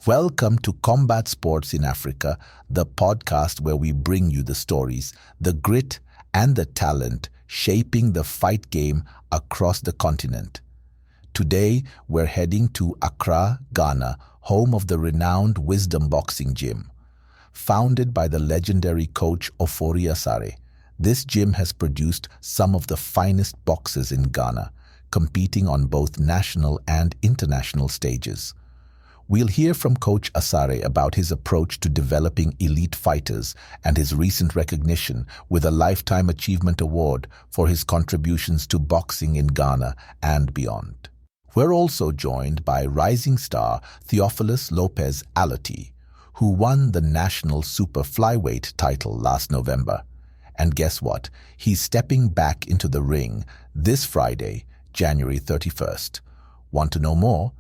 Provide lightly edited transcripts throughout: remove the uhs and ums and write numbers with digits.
Welcome to Combat Sports in Africa, the podcast where we bring you the stories, the grit, and the talent shaping the fight game across the continent. Today, we're heading to Accra, Ghana, home of the renowned Wisdom Boxing Gym. Founded by the legendary coach Ofori Asare, this gym has produced some of the finest boxers in Ghana, competing on both national and international stages. We'll hear from Coach Asare about his approach to developing elite fighters and his recent recognition with a Lifetime Achievement Award for his contributions to boxing in Ghana and beyond. We're also joined by rising star Theophilus Allotey, who won the national super flyweight title last November. And guess what? He's stepping back into the ring this Friday, January 31st. Want to know more?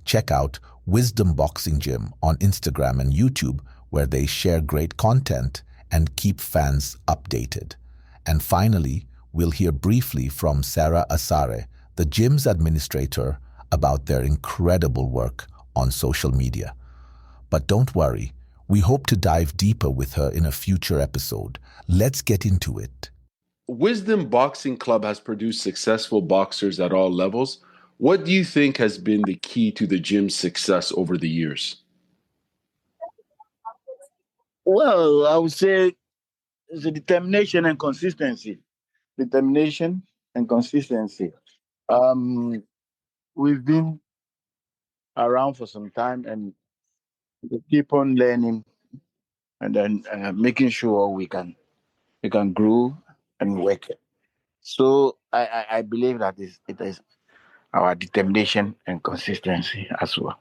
Check out Wisdom Boxing Gym on Instagram and YouTube, where they share great content and keep fans updated. And finally, we'll hear briefly from Sarah Asare, the gym's administrator, about their incredible work on social media. But don't worry, we hope to dive deeper with her in a future episode. Let's get into it. Wisdom Boxing Club has produced successful boxers at all levels. What do you think has been the key to the gym's success over the years? Well, I would say it's a determination and consistency. Determination and consistency. We've been around for some time and we keep on learning and then making sure we can grow and work. So I believe that it is our determination and consistency as well.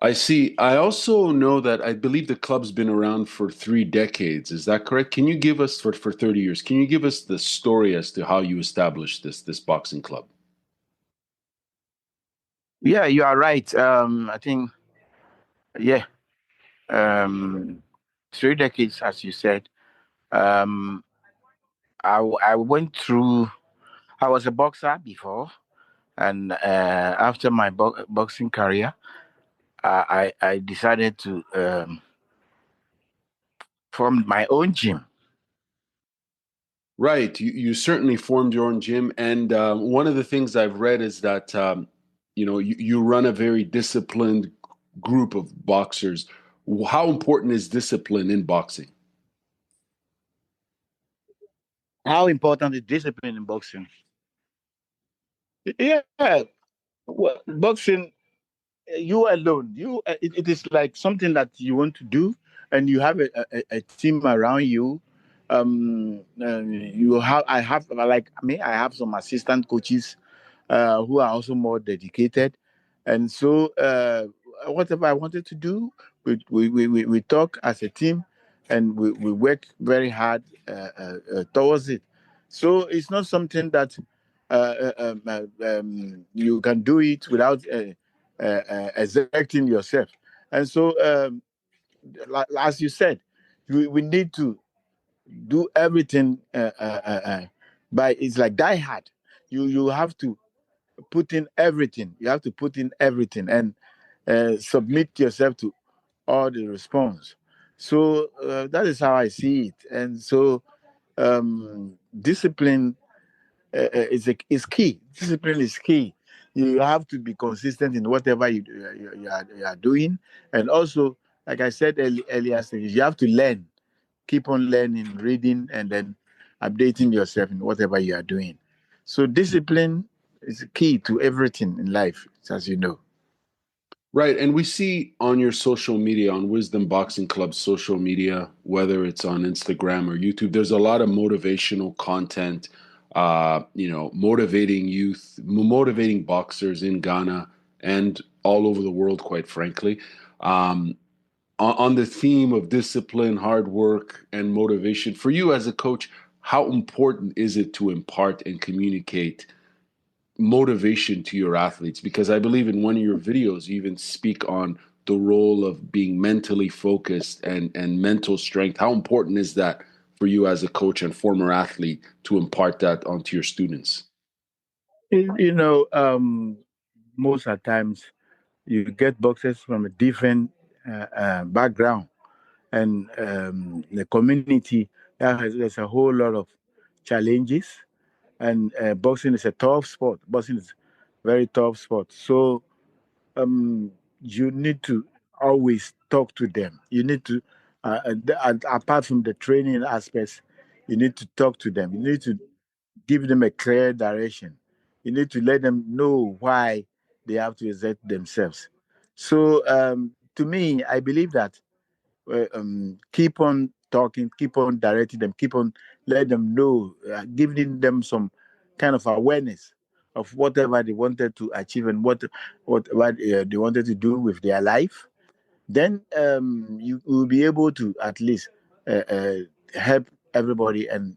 I see. I also know that I believe the club's been around for 3 decades. Is that correct? Can you give us, for 30 years, can you give us the story as to how you established this boxing club? Yeah, you are right. I think, 3 decades, as you said. I went through, I was a boxer before, and after my boxing career, I decided to form my own gym. Right. You certainly formed your own gym. And one of the things I've read is that, you run a very disciplined group of boxers. How important is discipline in boxing? How important is discipline in boxing? Yeah, well, boxing, you alone, it is like something that you want to do, and you have a team around you. I have some assistant coaches who are also more dedicated, and so whatever I wanted to do, we talk as a team, and we work very hard towards it. So it's not something that you can do it without exerting yourself. And so, as you said, we need to do everything by, it's like die hard. You have to put in everything. You have to put in everything and submit yourself to all the response. So that is how I see it. And so discipline is key. Discipline is key. You have to be consistent in whatever you are doing. And also, like I said earlier, you have to learn. Keep on learning, reading, and then updating yourself in whatever you are doing. So discipline is key to everything in life, as you know. Right. And we see on your social media, on Wisdom Boxing Club's social media, whether it's on Instagram or YouTube, there's a lot of motivational content, motivating youth, motivating boxers in Ghana and all over the world, quite frankly. On the theme of discipline, hard work, and motivation, for you as a coach, how important is it to impart and communicate motivation to your athletes? Because I believe in one of your videos, you even speak on the role of being mentally focused and mental strength. How important is that for you as a coach and former athlete to impart that onto your students? Most of the times you get boxers from a different background, and the community there's a whole lot of challenges, and boxing is a tough sport. Boxing is very tough sport. So you need to always talk to them. You need to, apart from the training aspects, you need to talk to them. You need to give them a clear direction. You need to let them know why they have to exert themselves. So, to me, I believe that keep on talking, keep on directing them, keep on let them know, giving them some kind of awareness of whatever they wanted to achieve and what they wanted to do with their life. Then you will be able to at least help everybody and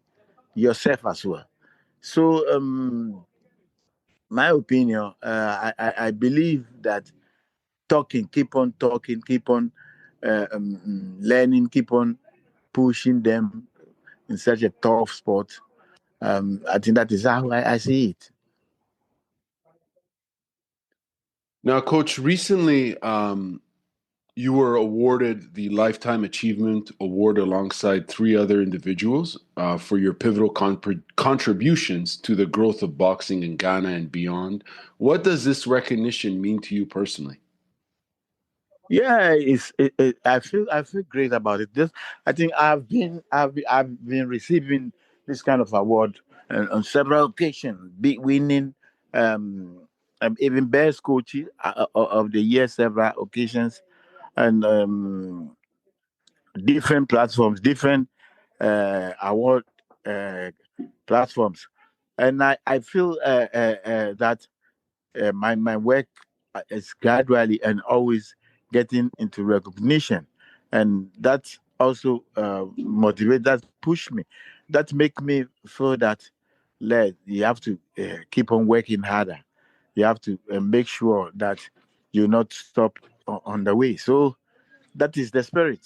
yourself as well. So, my opinion, I believe that keep on learning, keep on pushing them in such a tough sport. I think that is how I see it. Now, Coach, recently you were awarded the Lifetime Achievement Award alongside three other individuals for your pivotal contributions to the growth of boxing in Ghana and beyond. What does this recognition mean to you personally? Yeah, I feel great about it. This I think I've been receiving this kind of award on several occasions, be winning even best coach of the year several occasions, and different platforms, different award uh, platforms, and I feel that my work is gradually and always getting into recognition, and that also motivate, that push me, that make me feel that you have to keep on working harder. You have to make sure that you not stop on the way. So that is the spirit.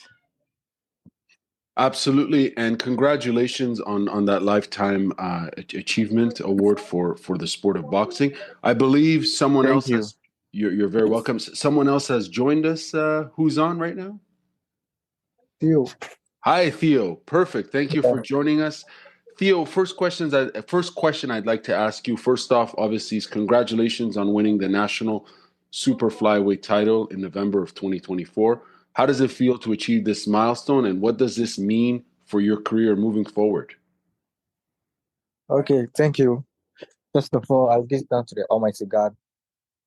Absolutely, and congratulations on that lifetime achievement award for the sport of boxing. I believe someone Thank else you. has. You're very welcome. Someone else has joined us. Who's on right now? Theo. Hi, Theo. Perfect. Thank you for joining us. Theo, first question I'd like to ask you. First off, obviously, is congratulations on winning the national super flyweight title in November of 2024. How does it feel to achieve this milestone, and what does this mean for your career moving forward? Okay, thank you. First of all, I'll give thanks to the Almighty God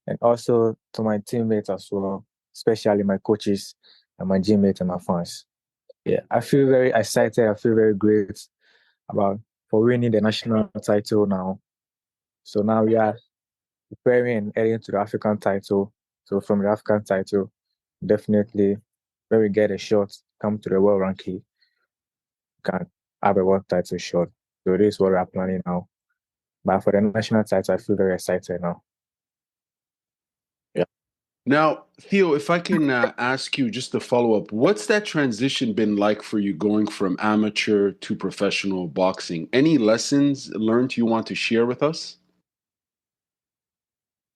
and also to my teammates as well, especially my coaches and my gym mates and my fans. Yeah, I feel very excited. I feel very great about for winning the national title now. So now we are preparing and heading to the African title. So from the African title, definitely when we get a shot, come to the world ranking, can have a world title shot. So this is what we are planning now. But for the national title, I feel very excited now. Yeah. Now, Theo, if I can ask you just to follow up, what's that transition been like for you going from amateur to professional boxing? Any lessons learned you want to share with us?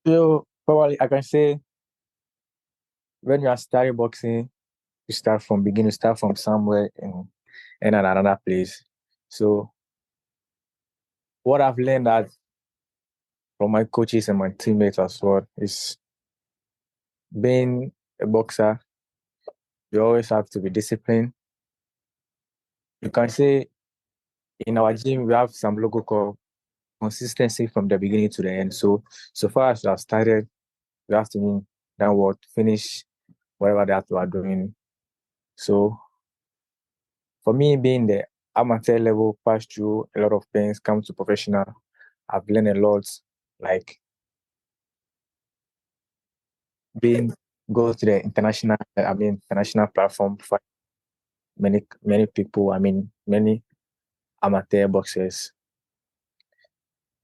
So probably I can say when you are starting boxing, you start from beginning, you start from somewhere in another place. So what I've learned that from my coaches and my teammates as well is being a boxer, you always have to be disciplined. You can say in our gym we have some logo called consistency from the beginning to the end. So far as you have started, you have to mean downward, finish whatever that you are doing. So for me, being the amateur level, pass through a lot of pains, come to professional, I've learned a lot, like being go to the international platform, fight many people, many amateur boxers.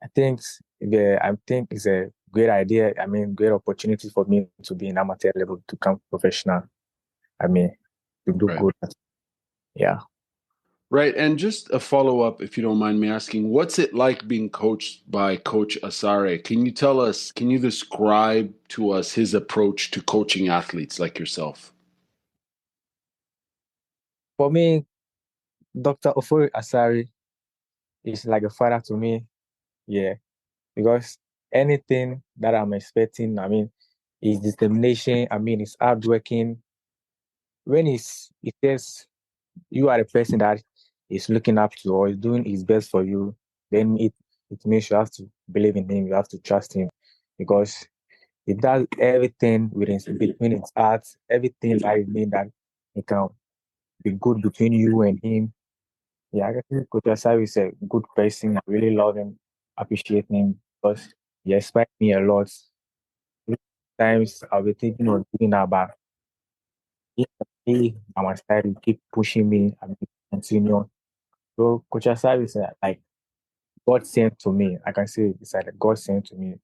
I think it's a great idea. Great opportunity for me to be in amateur level to come professional. To do Right. good. Yeah. Right. And just a follow up, if you don't mind me asking, what's it like being coached by Coach Asare? Can you tell us, can you describe to us his approach to coaching athletes like yourself? For me, Dr. Ofori Asare is like a father to me. Yeah, because anything that I'm expecting, I mean, his determination, I mean, his hardworking. When he says you are the person that is looking up to or is doing his best for you, then it means you have to believe in him, you have to trust him, because he does everything between his heart, everything that it mean that it can be good between you and him. Yeah, I think Coach Asari is a good person. I really love him, appreciate him because he inspired me a lot. Times I'll be thinking of giving up, but he by my side, he keep pushing me and continue. So Coach Asari is like God sent to me. I can say it's like God sent to me.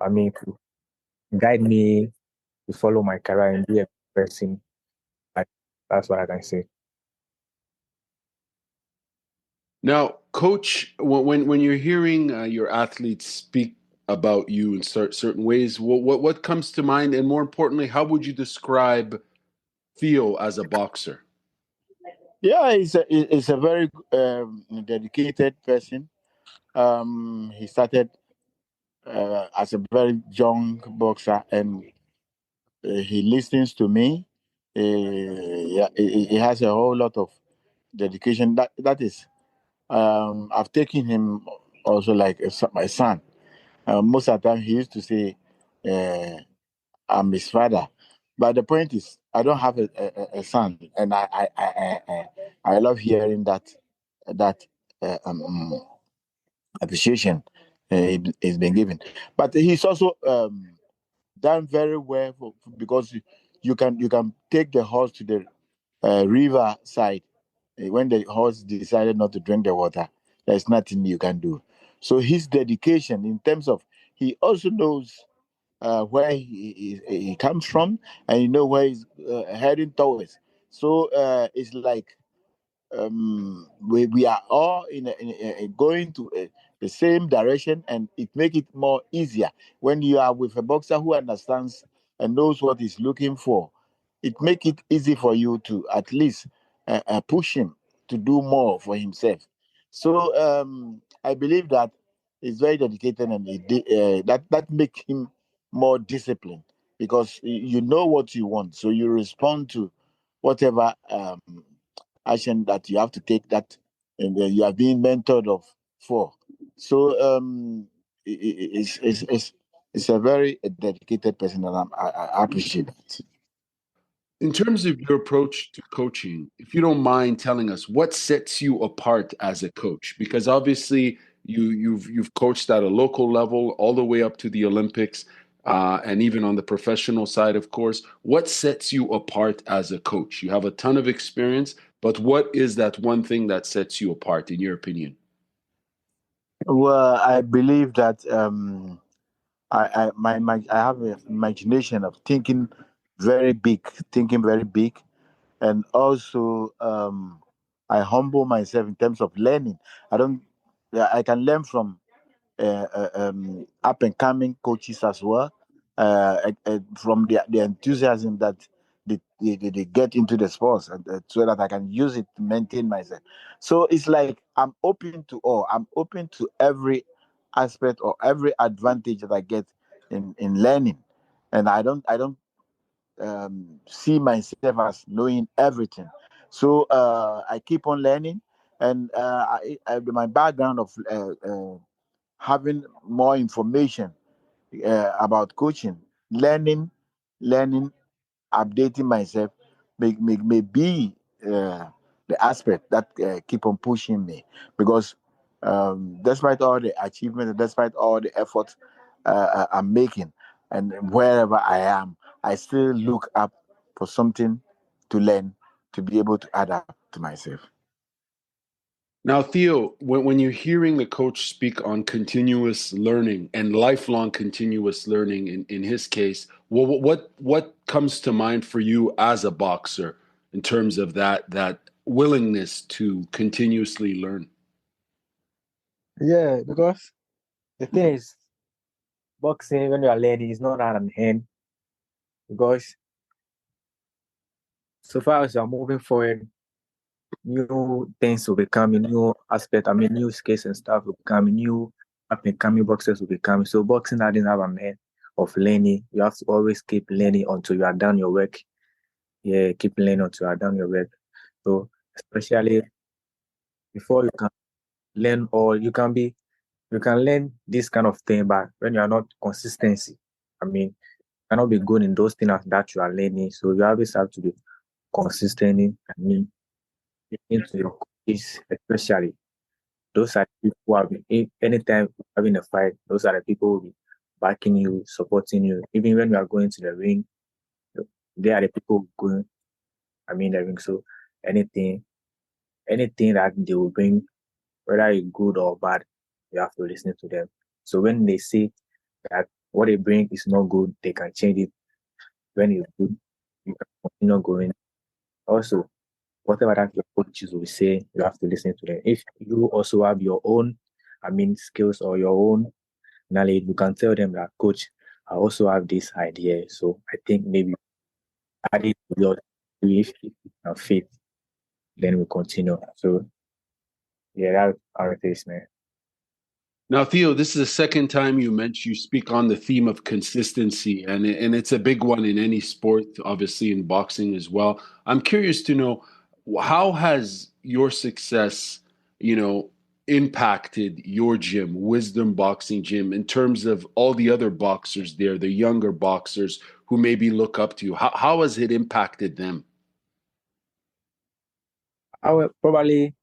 I mean, to guide me to follow my career and be a person. Like, that's what I can say. Now, Coach, when you're hearing your athletes speak about you in certain ways, what comes to mind? And more importantly, how would you describe Theo as a boxer? Yeah, he's a very dedicated person. He started as a very young boxer, and he listens to me. Yeah, he has a whole lot of dedication. That is, I've taken him also like my son. Most of the time, he used to say, "I'm his father," but the point is, I don't have a son, and I love hearing that uh, um, appreciation he's been given. But he's also done very well because you can take the horse to the river side. When the horse decided not to drink the water, there's nothing you can do. So his dedication in terms of, he also knows where he comes from, and you know where he's heading towards. So it's like we are all going to the same direction, and it make it more easier when you are with a boxer who understands and knows what he's looking for. It make it easy for you to at least push him to do more for himself. So I believe that he's very dedicated, and that make him more disciplined, because you know what you want, so you respond to whatever action that you have to take, that and you are being mentored of for. So it's a very dedicated person, and I appreciate it. In terms of your approach to coaching, if you don't mind telling us what sets you apart as a coach, because obviously you've coached at a local level all the way up to the Olympics, and even on the professional side, of course. What sets you apart as a coach? You have a ton of experience, but what is that one thing that sets you apart, in your opinion? Well, I believe that I have an imagination of thinking very big, and also I humble myself in terms of learning. I don't. Yeah, I can learn from up and coming coaches as well, from the enthusiasm that they get into the sports, and so that I can use it to maintain myself. So it's like I'm open to all. I'm open to every aspect or every advantage that I get in learning, and I don't see myself as knowing everything. So I keep on learning, and my background of having more information about coaching, learning, learning, updating myself may be the aspect that keep on pushing me, because despite all the achievements, despite all the efforts I'm making, and wherever I am, I still look up for something to learn, to be able to adapt to myself. Now, Theo, when you're hearing the coach speak on continuous learning and lifelong continuous learning, in his case, what comes to mind for you as a boxer in terms of that willingness to continuously learn? Yeah, because the thing is, boxing when you are learning is not an end because so far as you are moving forward, new things will be coming, new aspect, new skills and stuff will be coming, new up and coming boxers will be coming. So boxing doesn't have an end of learning. You have to always keep learning until you are done your work. Yeah, keep learning until you are done your work. So especially before you can learn all you can learn this kind of thing, but when you are not consistency, you cannot be good in those things that you are learning. So you always have to be consistent into your coaches, especially. Those are the people who have been, anytime having a fight, those are the people who will be backing you, supporting you. Even when you are going to the ring, they are the people going, the ring. So anything, anything that they will bring, whether it's good or bad, you have to listen to them. So when they say that what they bring is not good, they can change it. When it's good, you can continue going. Also, whatever that your coaches will say, you have to listen to them. If you also have your own, skills or your own knowledge, you can tell them that, coach, I also have this idea. So I think maybe add it to your if it can fit, then we continue. So yeah, that's our taste, man. Now, Theo, this is the second time you speak on the theme of consistency, and it's a big one in any sport, obviously in boxing as well. I'm curious to know how has your success, impacted your gym, Wisdom Boxing Gym, in terms of all the other boxers there, the younger boxers who maybe look up to you. How has it impacted them? I will probably,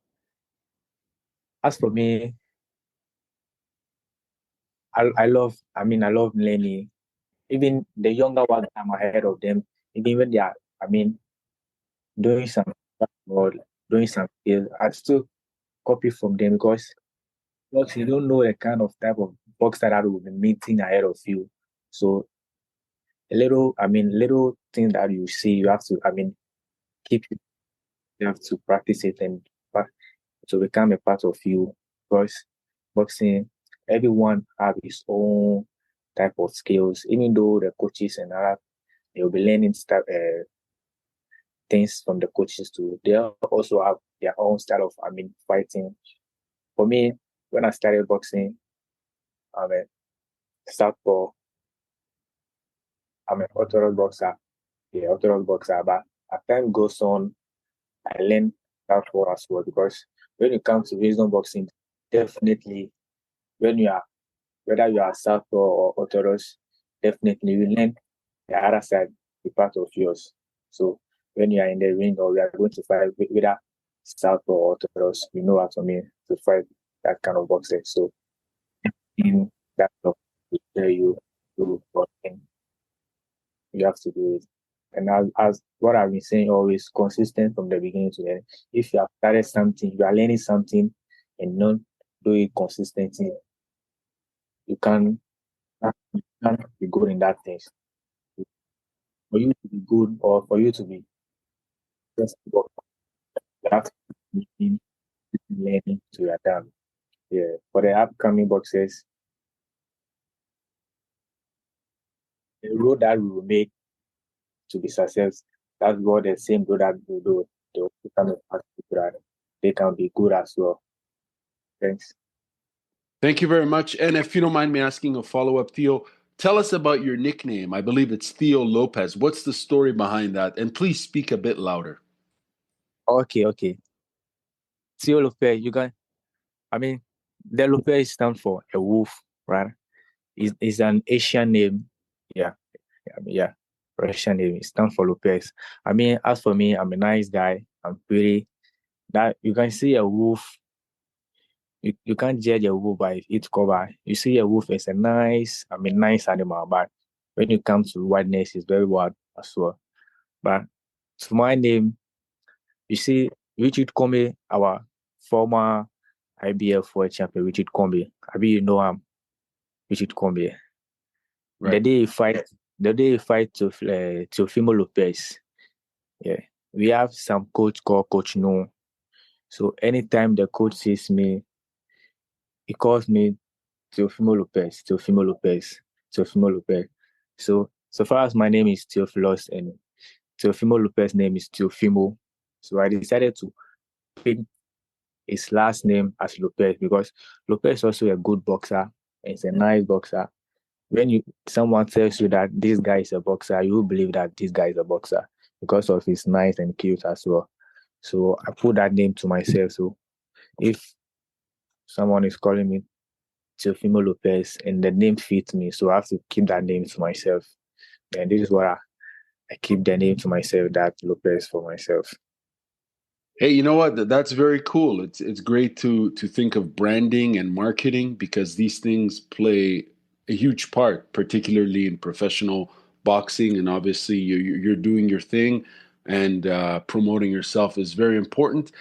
as for me, I love learning. Even the younger ones, I'm ahead of them. Even when they are, doing some or doing some skills, I still copy from them because you don't know the kind of type of boxer that will be meeting ahead of you. So little thing that you see, you have to, keep it, you have to practice it and to become a part of you. Because boxing, everyone have his own type of skills. Even though the coaches and that they'll be learning stuff, things from the coaches too. They also have their own style of, fighting. For me, when I started boxing, I'm a southpaw. I'm an orthodox boxer. Yeah, orthodox boxer. But as time goes on, I learn southpaw as well because when it comes to wisdom boxing, definitely when you are whether you are southpaw or orthodox, definitely you learn the other side, the part of yours. So when you are in the ring or we are going to fight with whether southpaw or orthodox, you know what I mean to fight that kind of boxing. So in that will tell you to boxing, you have to do it. And as what I've been saying, always consistent from the beginning to the end. If you have started something, you are learning something and not do it consistently, you can you can't be good in that thing. For you to be good or for you to be successful, you have to be learning to your done. Yeah. For the upcoming boxers, the road that we will make to be success, that's what the same road that we do. They will become a fast that they can be good as well. Thanks. Thank you very much. And if you don't mind me asking a follow-up, Theo, tell us about your nickname. I believe it's Theo Lopez. What's the story behind that? And please speak a bit louder. Okay. Theo Lopez, the Lopez stands for a wolf, right? It's an Asian name. Yeah. Yeah. Russian name. It stands for Lopez. As for me, I'm a nice guy. I'm pretty. That you can see a wolf. You can't judge a wolf by its cover. You see a wolf as a nice animal, but when it comes to wildness, it's very wild as well. But to my name, you see Richard Combe, our former IBF world champion, Richard Combe. You know him, Richard Combe. Right. The day he fight to Fimo Lopez. Yeah, we have some coach called Coach No. So anytime the coach sees me, he calls me Teofimo Lopez, Teofimo Lopez, Teofimo Lopez. So far as my name is Theophilus and Teofimo Lopez's name is Teofimo, so I decided to pick his last name as Lopez because Lopez is also a good boxer. He's a nice boxer. When someone tells you that this guy is a boxer, you will believe that this guy is a boxer because of his nice and cute as well. So I put that name to myself. So if someone is calling me Teofimo Lopez and the name fits me, so I have to keep that name to myself. And this is what I keep the name to myself, that Lopez for myself. Hey, you know what? That's very cool. It's great to think of branding and marketing because these things play a huge part, particularly in professional boxing. And obviously, you're doing your thing, and promoting yourself is very important.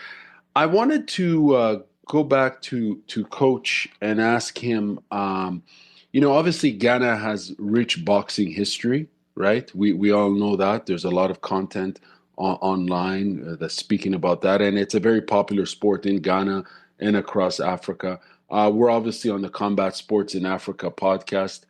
I wanted to go back to Coach and ask him. Obviously Ghana has rich boxing history, right? We all know that. There's a lot of content online that's speaking about that, and it's a very popular sport in Ghana and across Africa. We're obviously on the Combat Sports in Africa podcast.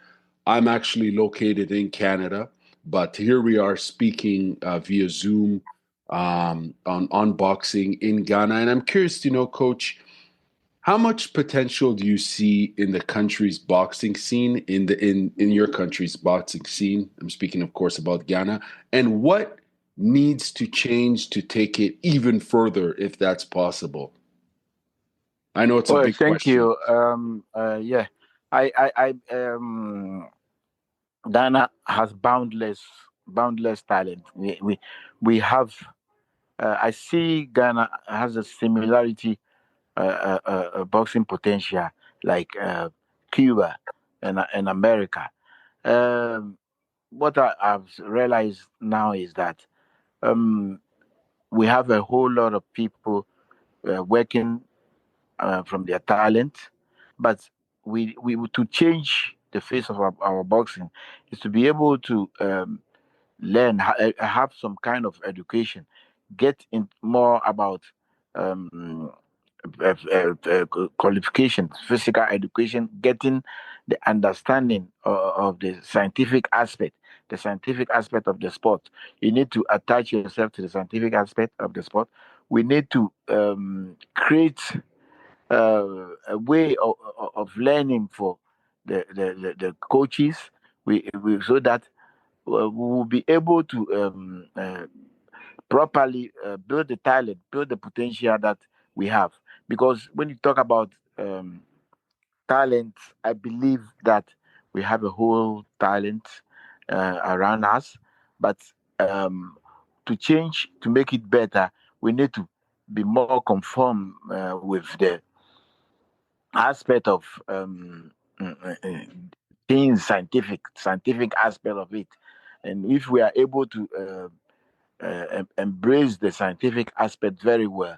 I'm actually located in Canada, but here we are speaking via Zoom on boxing in Ghana. And I'm curious to know, Coach, how much potential do you see in the country's boxing scene, in your country's boxing scene? I'm speaking, of course, about Ghana. And what needs to change to take it even further, if that's possible? I know it's a Well, big thank question. you. Yeah, Ghana has boundless talent. We have. I see Ghana has a similarity, boxing potential like Cuba and America. Um, what I've realized now is that um, we have a whole lot of people working from their talent, but we to change the face of our boxing is to be able to learn, have some kind of education, get in more about um, qualification, physical education, getting the understanding of the scientific aspect of the sport. You need to attach yourself to the scientific aspect of the sport. We need to create a way of learning for the coaches. We so that we will be able to properly build the talent, build the potential that we have. Because when you talk about talent, I believe that we have a whole talent around us, but um, to change, to make it better, we need to be more conform with the aspect of being scientific aspect of it. And if we are able to embrace the scientific aspect very well,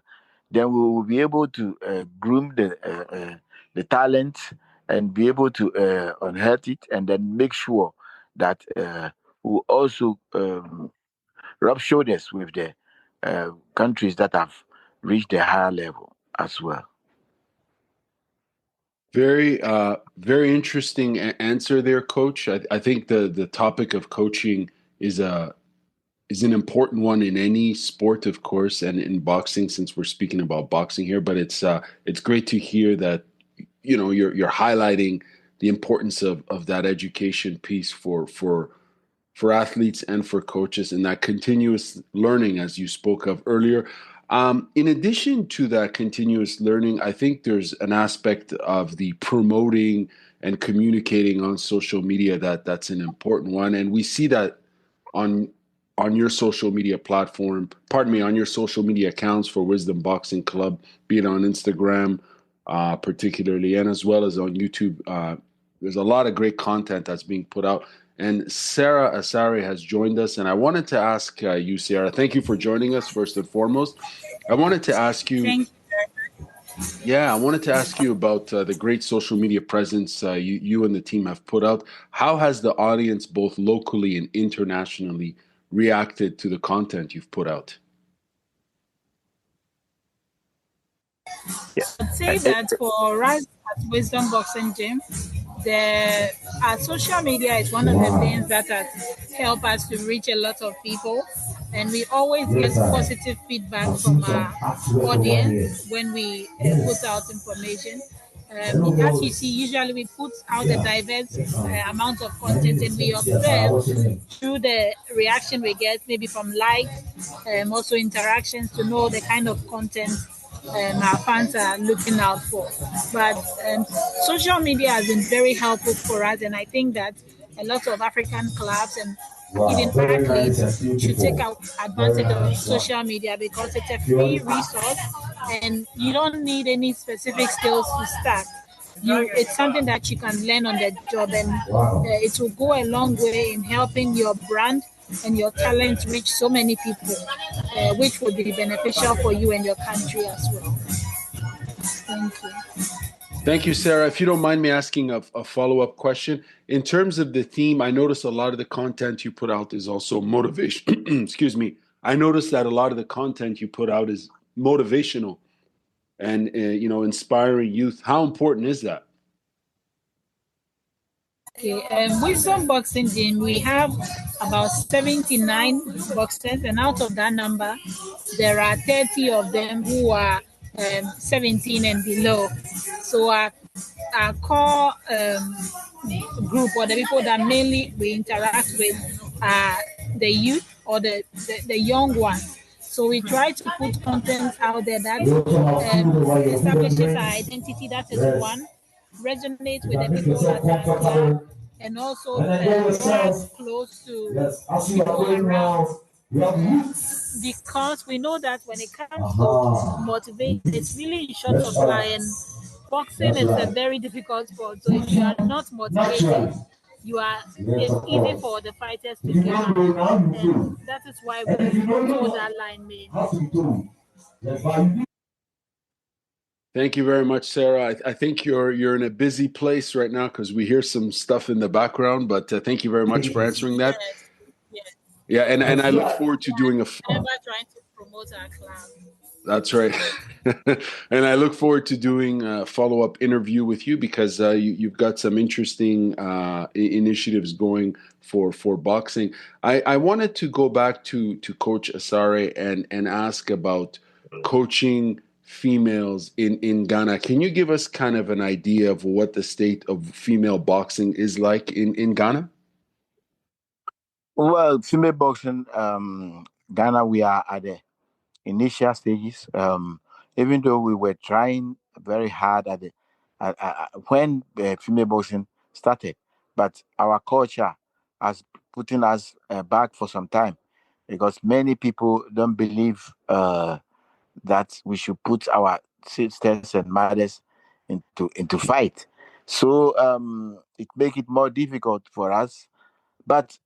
then we will be able to groom the talent and be able to unearth it, and then make sure that we also rub shoulders with the countries that have reached a higher level as well. Very interesting answer there, Coach. I think the topic of coaching is a is an important one in any sport, of course, and in boxing, since we're speaking about boxing here. But it's great to hear that you're highlighting the importance of that education piece for athletes and for coaches, and that continuous learning, as you spoke of earlier. In addition to that continuous learning, I think there's an aspect of the promoting and communicating on social media that's an important one, and we see that on on your social media platform, pardon me, on your social media accounts for Wisdom Boxing Club, be it on Instagram, particularly, and as well as on YouTube. There's a lot of great content that's being put out. And Sarah Asare has joined us. And I wanted to ask you, Sarah, thank you for joining us first and foremost. I wanted to ask you, Thank yeah, I wanted to ask you about the great social media presence you and the team have put out. How has the audience, both locally and internationally, reacted to the content you've put out? I'd say that for us at Wisdom Boxing Gym, the our social media is one of the things that has helped us to reach a lot of people, and we always get positive feedback from our audience when we put out information. As you see, usually we put out a diverse amount of content, and we observe through the reaction we get, maybe from likes, also interactions, to know the kind of content our fans are looking out for. But social media has been very helpful for us, and I think that a lot of African clubs and even athletes should take advantage of social media because it's a free resource and you don't need any specific skills to start. It's something that you can learn on the job, and it will go a long way in helping your brand and your talent reach so many people, which will be beneficial for you and your country as well. Thank you. Thank you, Sarah. If you don't mind me asking a follow-up question, in terms of the theme, I notice a lot of the content you put out is also motivation. Excuse me. I noticed that a lot of the content you put out is motivational and inspiring youth. How important is that? Okay, Wisdom Boxing Gym, we have about 79 boxers, and out of that number, there are 30 of them who are 17 and below. So our core group, or the people that mainly we interact with, are the youth or the young ones. So we try to put content out there that establishes our identity. That is one, resonate with the people at our club, and also draw us close to people around. Because we know that when it comes to motivation, it's really in short supply, and boxing is a very difficult sport. So if you are not motivated, it's easy for the fighters to give up, and that is why we hold that line mainly. Thank you very much, Sarah. I think you're in a busy place right now because we hear some stuff in the background. But thank you very much for answering that. Yes. Yeah, and I look forward to doing a. Never trying to promote our club. That's right. And I look forward to doing a follow-up interview with you because you've got some interesting initiatives going for boxing. I wanted to go back to Coach Asare and ask about coaching females in Ghana. Can you give us kind of an idea of what the state of female boxing is like in Ghana? Well, female boxing, Ghana, we are at the initial stages. Even though we were trying very hard when female boxing started, but our culture has putting us back for some time because many people don't believe that we should put our sisters and mothers into fight. So it make it more difficult for us, but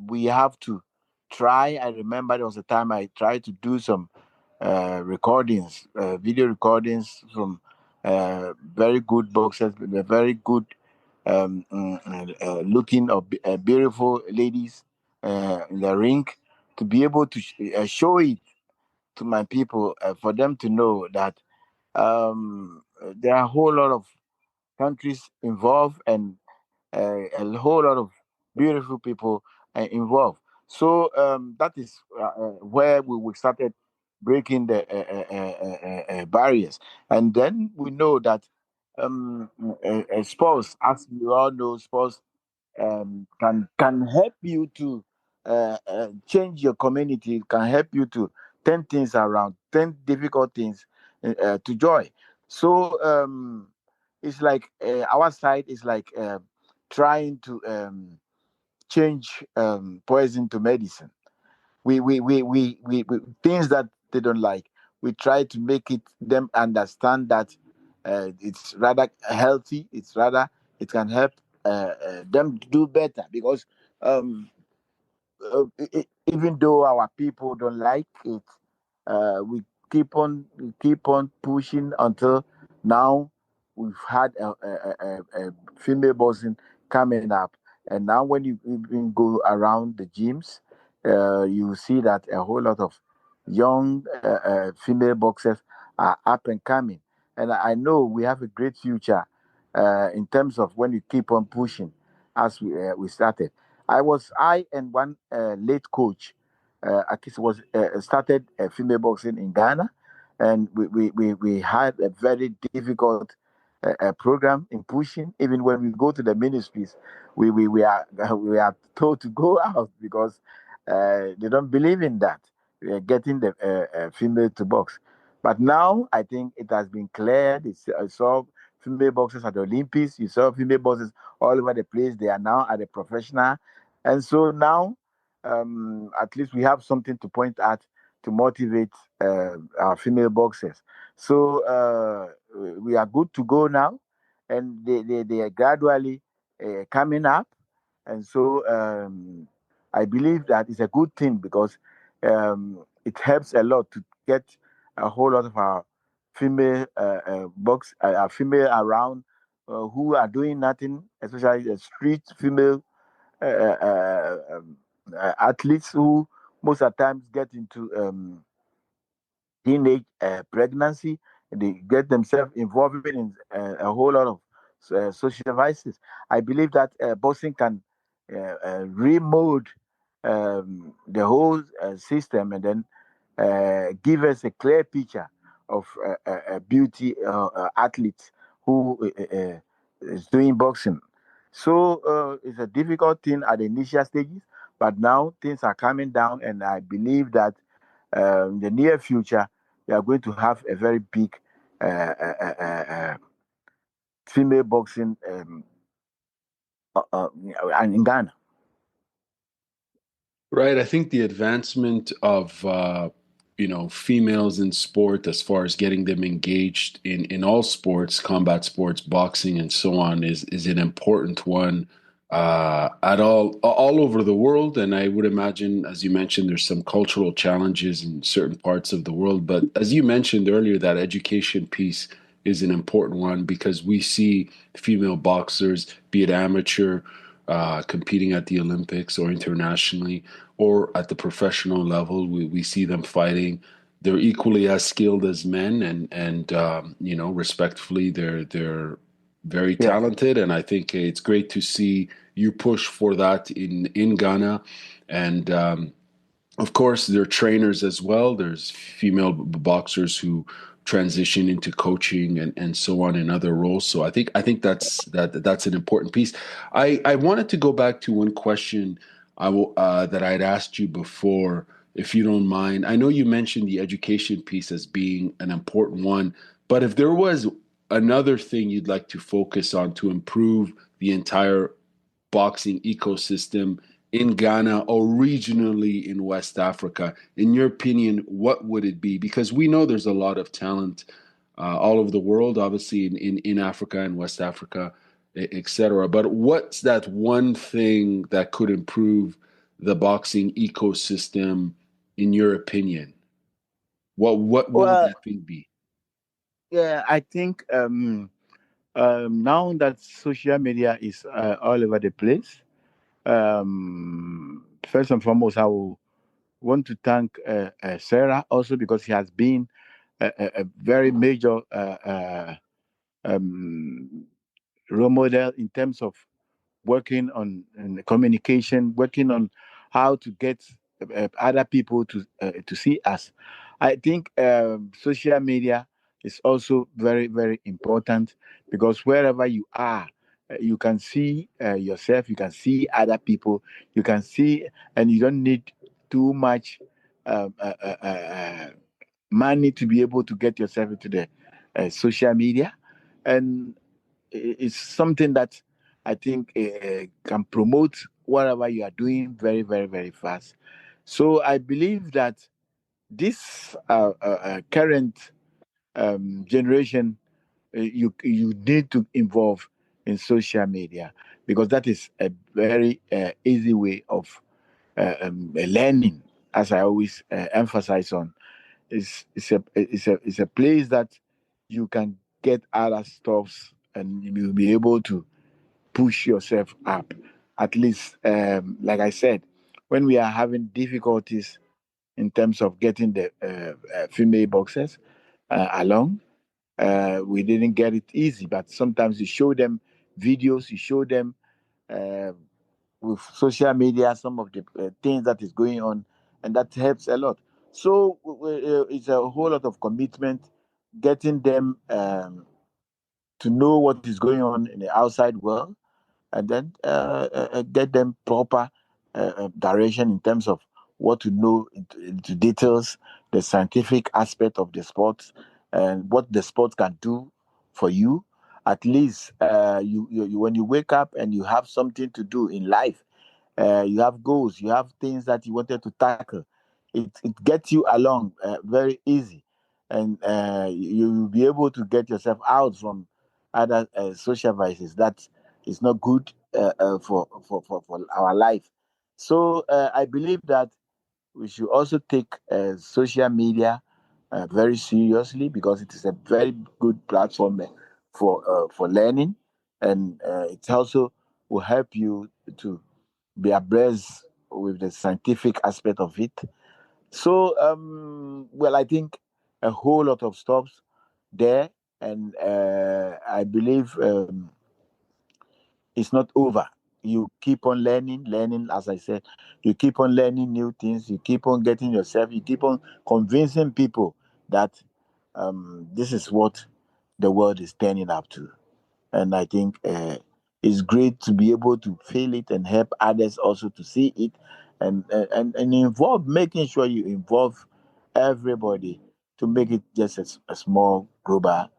we have to try. I remember there was a time I tried to do some recordings, video recordings from very good boxers, very good looking or beautiful ladies in the ring, to be able to show it to my people, for them to know that there are a whole lot of countries involved, and a whole lot of beautiful people involved. So that is where we started breaking the barriers. And then we know that sports, as we all know, sports can help you to change your community, can help you to turn things around, turn difficult things to joy. So it's like our side is like trying to change poison to medicine. We things that they don't like, we try to make it them understand that it's rather healthy, it's rather it can help them do better, because um even though our people don't like it, we keep on pushing until now. We've had a female boxing coming up, and now when you even go around the gyms, you see that a whole lot of young female boxers are up and coming, and I know we have a great future in terms of when you keep on pushing, as we started. I and one late coach, Akis was started female boxing in Ghana, and we had a very difficult program in pushing. Even when we go to the ministries, we are we are told to go out because they don't believe in that. We are getting the female to box. But now I think it has been cleared. I saw female boxers at the Olympics. You saw female boxers all over the place. They are now at the professional. And so now, at least we have something to point at to motivate our female boxers. So we are good to go now. And they are gradually coming up. And so I believe that it's a good thing because it helps a lot to get a whole lot of our female our female around who are doing nothing, especially the street female uh, uh, um, athletes who most of the times get into teenage pregnancy. They get themselves involved in a whole lot of social vices. I believe that boxing can remold the whole system and then give us a clear picture of beauty athletes who is doing boxing. So it's a difficult thing at the initial stages, but now things are coming down, and I believe that in the near future, we are going to have a very big uh, uh, uh, uh, female boxing in Ghana. Right. I think the advancement of females in sport, as far as getting them engaged in all sports, combat sports, boxing, and so on, is an important one at all over the world. And I would imagine, as you mentioned, there's some cultural challenges in certain parts of the world. But as you mentioned earlier, that education piece is an important one because we see female boxers, be it amateur, competing at the Olympics or internationally or at the professional level. We see them fighting. They're equally as skilled as men, and respectfully, they're very Yeah, talented. And I think it's great to see you push for that in Ghana, and of course, there are trainers as well. There's female boxers who transition into coaching and so on in other roles. So I think that's an important piece. I wanted to go back to one question that I'd asked you before, if you don't mind. I know you mentioned the education piece as being an important one, but if there was another thing you'd like to focus on to improve the entire boxing ecosystem in Ghana or regionally in West Africa, in your opinion, what would it be? Because we know there's a lot of talent all over the world, obviously in Africa and West Africa, etc. But what's that one thing that could improve the boxing ecosystem, in your opinion? What would well, that thing be? yeah, I think now that social media is all over the place, first and foremost, I will want to thank Sarah also because he has been a very major um, role model in terms of working on communication, working on how to get other people to see us. I think social media is also very very important because wherever you are, you can see yourself, you can see other people, you can see, and you don't need too much um, uh, uh, uh, uh, money to be able to get yourself into the social media, and it's something that I think can promote whatever you are doing very, very, very fast. So I believe that this current generation, you need to involve in social media because that is a very easy way of learning. As I always emphasize on, it's a place that you can get other stuffs and you'll be able to push yourself up. At least, like I said, when we are having difficulties in terms of getting the female boxers, along. We didn't get it easy, but sometimes you show them videos, you show them uh, with social media some of the things that is going on, and that helps a lot. So it's a whole lot of commitment, getting them to know what is going on in the outside world, and then get them proper direction in terms of what to know into details, the scientific aspect of the sport, and what the sport can do for you. At least you when you wake up and you have something to do in life, you have goals, you have things that you wanted to tackle. It gets you along very easy, and you will be able to get yourself out from other social vices that is not good for our life. So I believe that we should also take social media very seriously, because it is a very good platform for learning, and it also will help you to be abreast with the scientific aspect of it. So, well, I think a whole lot of stops there, and I believe it's not over. You keep on learning, as I said, you keep on learning new things, you keep on getting yourself, you keep on convincing people that this is what the world is turning up to. And I think it's great to be able to feel it and help others also to see it, and involve, making sure you involve everybody to make it just a small global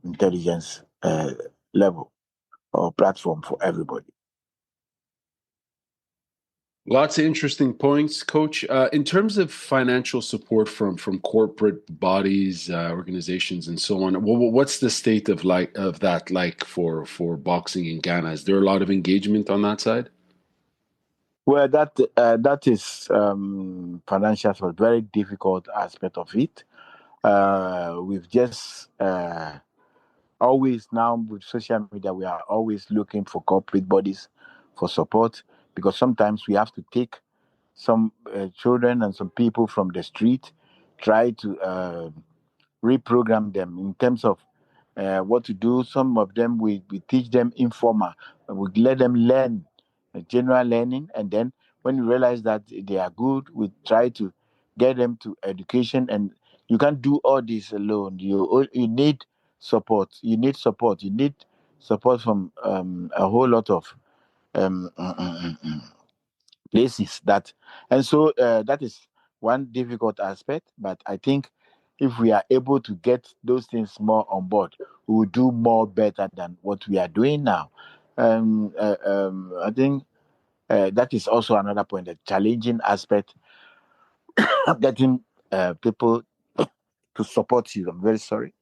intelligence level or platform for everybody. Lots of interesting points, Coach. In terms of financial support from corporate bodies, organizations, and so on, what's the state of that like for boxing in Ghana? Is there a lot of engagement on that side? Well, that is financial, so very difficult aspect of it. We've just always now with social media, we are always looking for corporate bodies for support, because sometimes we have to take some children and some people from the street, try to reprogram them in terms of what to do. Some of them we teach them informal, we let them learn general learning, and then when we realize that they are good, we try to get them to education. And you can't do all this alone. You need support. You need support from a whole lot of um, places that, and so that is one difficult aspect. But I think if we are able to get those things more on board, we will do more better than what we are doing now. I think that is also another point, the challenging aspect of getting people to support you. I'm very sorry.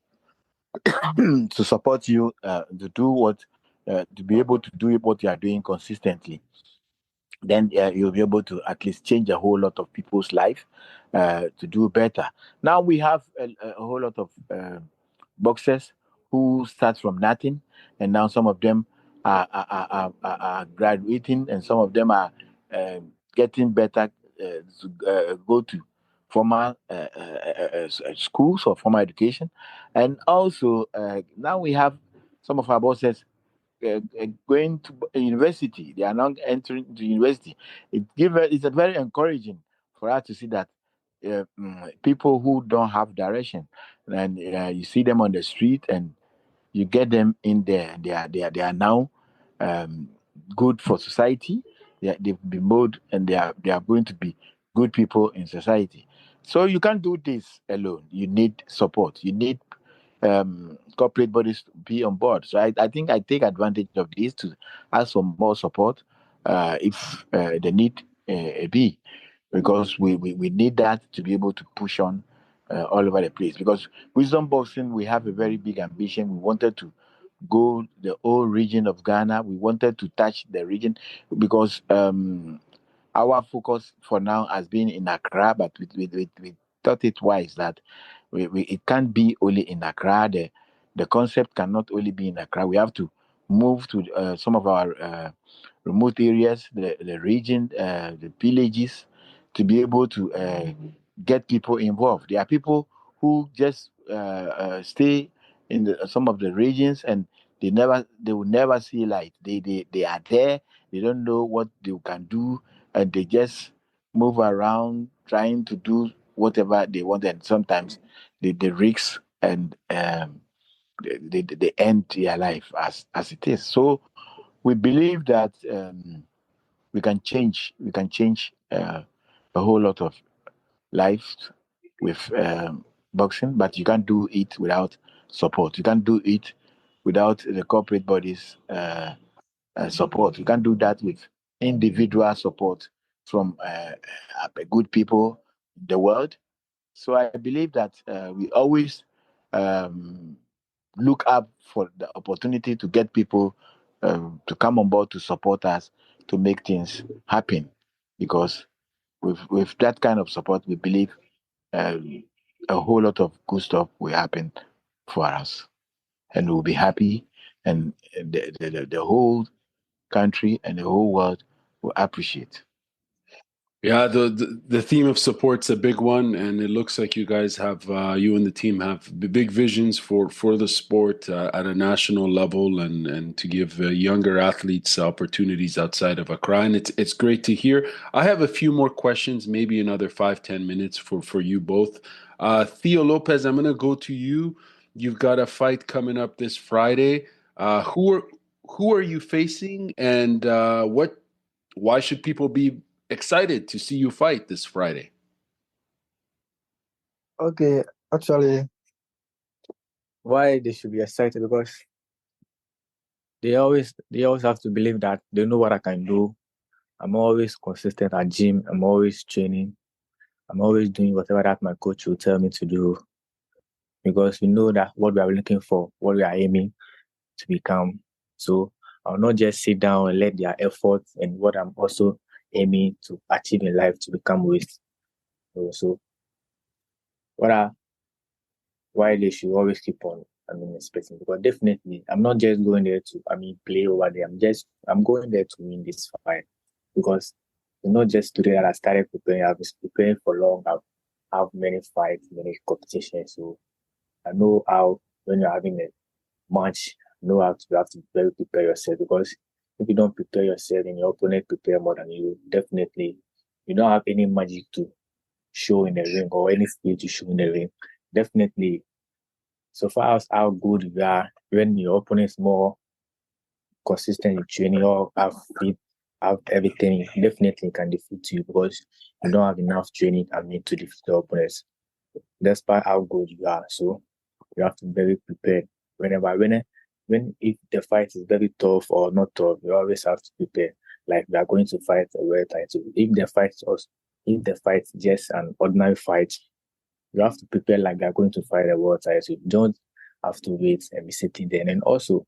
To support you, to do what, to be able to do what you are doing consistently. Then you'll be able to at least change a whole lot of people's life to do better. Now we have a whole lot of boxers who start from nothing, and now some of them are graduating, and some of them are getting better to go to formal schools or formal education. And also now we have some of our bosses going to university. They are now entering the university. It's a very encouraging for us to see that people who don't have direction, and you see them on the street, and you get them in there. They are now um, good for society. They've been molded, and they are going to be good people in society. So you can't do this alone. You need support. You need corporate bodies to be on board. So I think I take advantage of this to ask for more support if the need be, because we need that to be able to push on all over the place. Because Wisdom Boxing, we have a very big ambition. We wanted to go the whole region of Ghana. We wanted to touch the region, because our focus for now has been in Accra, but we thought it wise that it can't be only in Accra. The concept cannot only be in Accra. We have to move to some of our remote areas, the region, the villages, to be able to get people involved. There are people who just stay in some of the regions, and they will never see light. They are there. They don't know what they can do, and they just move around trying to do whatever they want, and sometimes they risk and they end their life as it is. So we believe that we can change a whole lot of lives with boxing, but you can't do it without support. You can't do it without the corporate bodies support. You can't do that with individual support from good people in the world. So I believe that we always um, look up for the opportunity to get people to come on board to support us to make things happen, because with that kind of support, we believe um, a whole lot of good stuff will happen for us, and we'll be happy, and the whole country and the whole world will appreciate. Yeah, the theme of support's a big one, and it looks like you guys have you and the team have big visions for the sport at a national level, and to give younger athletes opportunities outside of Accra. And it's great to hear. I have a few more questions, maybe another 5-10 minutes for you both. Theo Lopez, I'm gonna go to you. You've got a fight coming up this Friday. Who are you facing, and what? Why should people be excited to see you fight this Friday? Okay, actually, why they should be excited? Because they always have to believe that they know what I can do. I'm always consistent at gym. I'm always training. I'm always doing whatever that my coach will tell me to do, because we know that what we are looking for, what we are aiming to become. So I'll not just sit down and let their effort and what I'm also aiming to achieve in life to become waste. So what are why they should always keep on expecting, because definitely I'm not just going there to play over there. I'm going there to win this fight, because it's not just today that I started preparing. I've been preparing for long. I've have many fights, many competitions. So I know how when you're having a match, you have to prepare yourself, because if you don't prepare yourself and your opponent prepare more than you, definitely you don't have any magic to show in the ring or any skill to show in the ring. Definitely, so far as how good you are, when your opponent is more consistent in training or have everything, definitely can defeat you, because you don't have enough training to defeat the opponents. Despite how good you are, so you have to be very prepared. When if the fight is very tough or not tough, you always have to prepare. Like we are going to fight a world title. If the fight is just an ordinary fight, you have to prepare like they're going to fight a world title. You don't have to wait and be sitting there. And then also,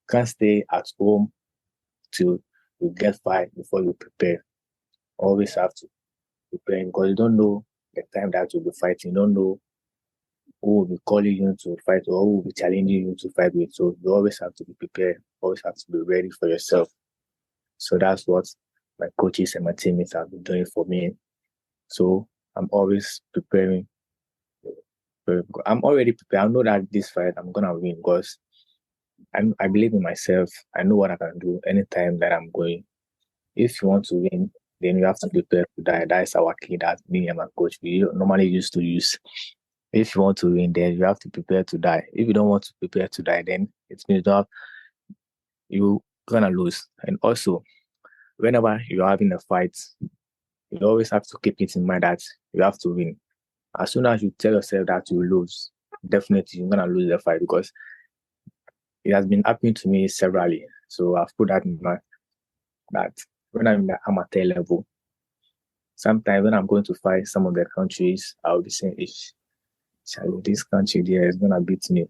can't stay at home till you get fight before you prepare. Always have to prepare, because you don't know the time that you'll be fighting. You don't know who will be calling you to fight or who will be challenging you to fight with. So you always have to be prepared. Always have to be ready for yourself. So that's what my coaches and my teammates have been doing for me. So I'm always preparing. I'm already prepared. I know that this fight I'm gonna win, because I believe in myself. I know what I can do anytime that I'm going. If you want to win, then you have to prepare to die. That is our key that me and my coach we normally used to use. If you want to win, then you have to prepare to die. If you don't want to prepare to die, then it means you're gonna lose. And also, whenever you're having a fight, you always have to keep it in mind that you have to win. As soon as you tell yourself that you lose, definitely you're gonna lose the fight, because it has been happening to me severally. So I've put that in mind that when I'm in the amateur level, sometimes when I'm going to fight some of the countries, I'll be saying, this country there is gonna beat me.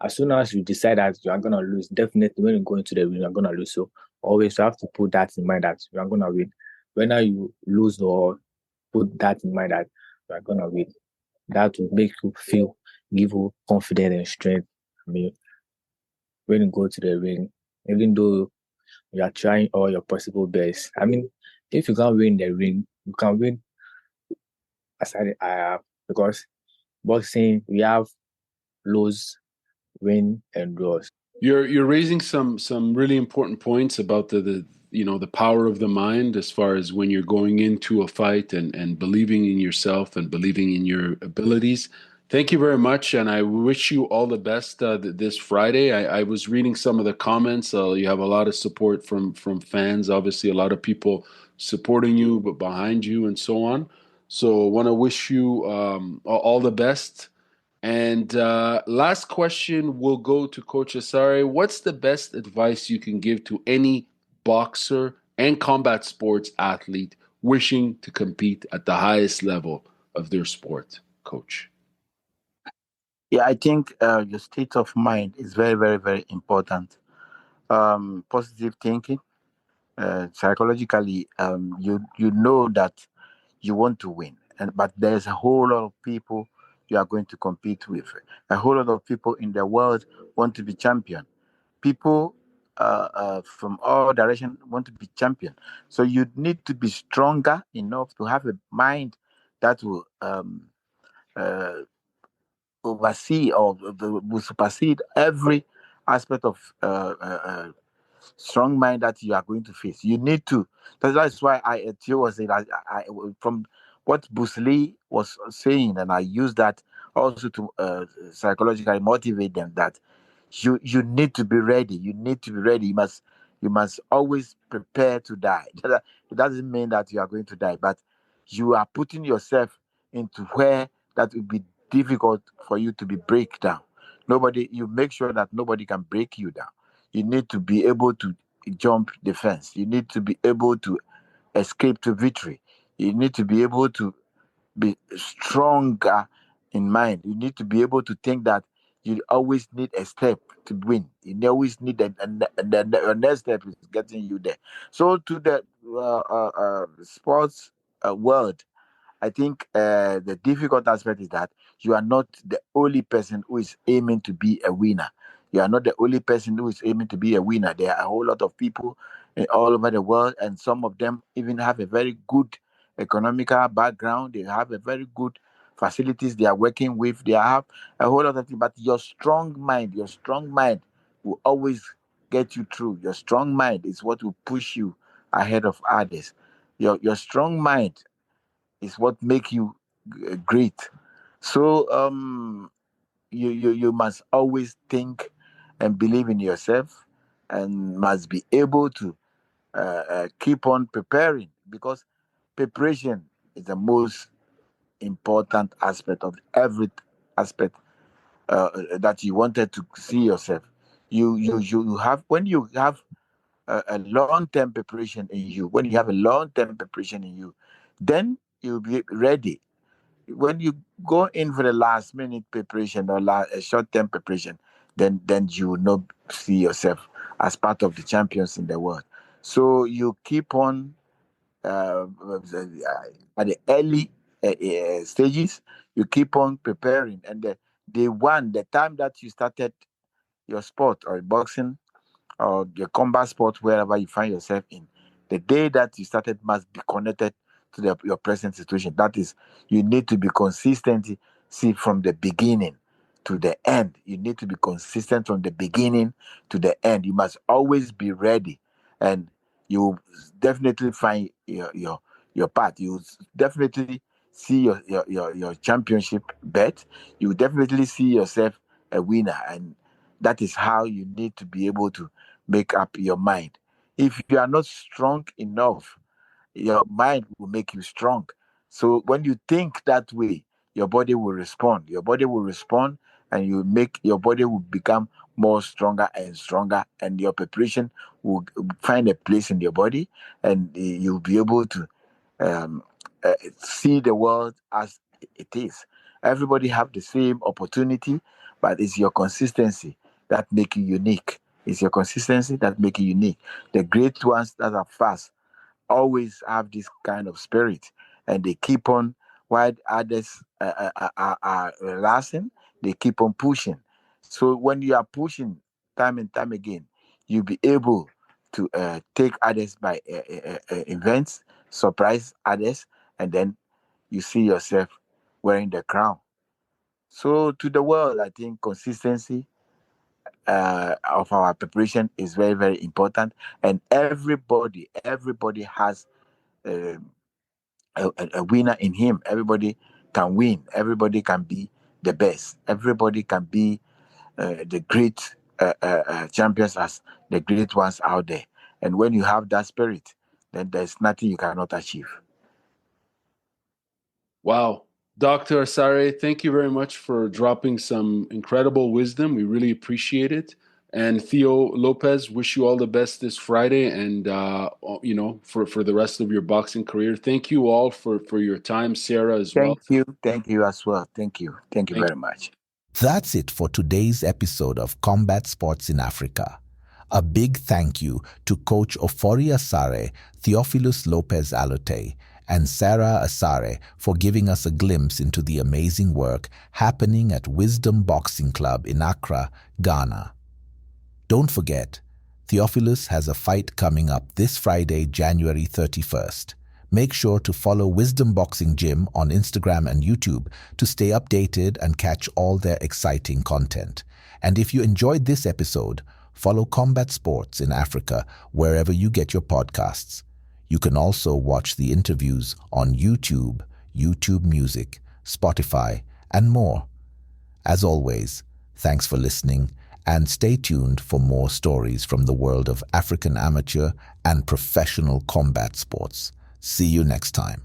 As soon as you decide that you are gonna lose, definitely when you go into the ring, you're gonna lose. So always you have to put that in mind that you are gonna win. Whether you lose or put that in mind that you are gonna win, that will make you give you confidence and strength. When you go to the ring, even though you are trying all your possible best. If you can't win the ring, you can win aside because boxing, we have lose, win, and draws. You're raising some really important points about the the power of the mind as far as when you're going into a fight and believing in yourself and believing in your abilities. Thank you very much, and I wish you all the best this Friday. I was reading some of the comments. You have a lot of support from fans. Obviously, a lot of people supporting you, but behind you, and so on. So, I want to wish you all the best. And last question will go to Coach Asare. What's the best advice you can give to any boxer and combat sports athlete wishing to compete at the highest level of their sport, Coach? Yeah, I think your state of mind is very, very, very important. Positive thinking, psychologically, you know that you want to win, and but there's a whole lot of people you are going to compete with. A whole lot of people in the world want to be champion. People from all directions want to be champion. So you need to be stronger enough to have a mind that will uh, oversee or will supersede every aspect of strong mind that you are going to face. You need to. That's why Theo was saying. From what Bruce Lee was saying, and I use that also to psychologically motivate them that you need to be ready. You need to be ready. You must always prepare to die. It doesn't mean that you are going to die, but you are putting yourself into where that will be difficult for you to be break down. Nobody, you make sure that nobody can break you down. You need to be able to jump the fence. You need to be able to escape to victory. You need to be able to be stronger in mind. You need to be able to think that you always need a step to win. You always need the next step is getting you there. So to the sports world, I think the difficult aspect is that you are not the only person who is aiming to be a winner. You are not the only person who is aiming to be a winner. There are a whole lot of people all over the world, and some of them even have a very good economical background. They have a very good facilities they are working with. They have a whole lot of things. But your strong mind will always get you through. Your strong mind is what will push you ahead of others. Your strong mind is what make you great. So you must always think and believe in yourself, and must be able to keep on preparing, because preparation is the most important aspect of every aspect that you wanted to see yourself. You have, when you have a long-term preparation in you, when you have a long-term preparation in you, then you'll be ready. When you go in for the last minute preparation or a short term preparation, then you will not see yourself as part of the champions in the world. So you keep on at the early stages, you keep on preparing, and the time that you started your sport or boxing or your combat sport, wherever you find yourself in, the day that you started must be connected to your present situation. That is, you need to be consistent. See, from the beginning to the end, you need to be consistent from the beginning to the end. You must always be ready, and you will definitely find your path. You will definitely see your championship bet. You will definitely see yourself a winner, and that is how you need to be able to make up your mind. If you are not strong enough, your mind will make you strong. So when you think that way, your body will respond. Your body will respond, and your body will become more stronger and stronger, and your preparation will find a place in your body, and you'll be able to um, see the world as it is. Everybody have the same opportunity, but it's your consistency that make you unique. It's your consistency that make you unique. The great ones that are fast always have this kind of spirit, and they keep on while others are relaxing. They keep on pushing. So when you are pushing time and time again, you'll be able to take others by events, surprise others, and then you see yourself wearing the crown. So to the world, I think consistency of our preparation is very, very important. And everybody has um a winner in him. Everybody can win. Everybody can be the best. Everybody can be the great champions as the great ones out there. And when you have that spirit, then there's nothing you cannot achieve. Wow. Dr. Asare, thank you very much for dropping some incredible wisdom. We really appreciate it. And Theo Lopez, wish you all the best this Friday and for the rest of your boxing career. Thank you all for your time, Sarah as well. Thank you as well. Thank you very much. That's it for today's episode of Combat Sports in Africa. A big thank you to Coach Ofori Asare, Theophilus Lopez Allotey, and Sarah Asare for giving us a glimpse into the amazing work happening at Wisdom Boxing Club in Accra, Ghana. Don't forget, Theophilus has a fight coming up this Friday, January 31st. Make sure to follow Wisdom Boxing Gym on Instagram and YouTube to stay updated and catch all their exciting content. And if you enjoyed this episode, follow Combat Sports in Africa wherever you get your podcasts. You can also watch the interviews on YouTube, YouTube Music, Spotify, and more. As always, thanks for listening and stay tuned for more stories from the world of African amateur and professional combat sports. See you next time.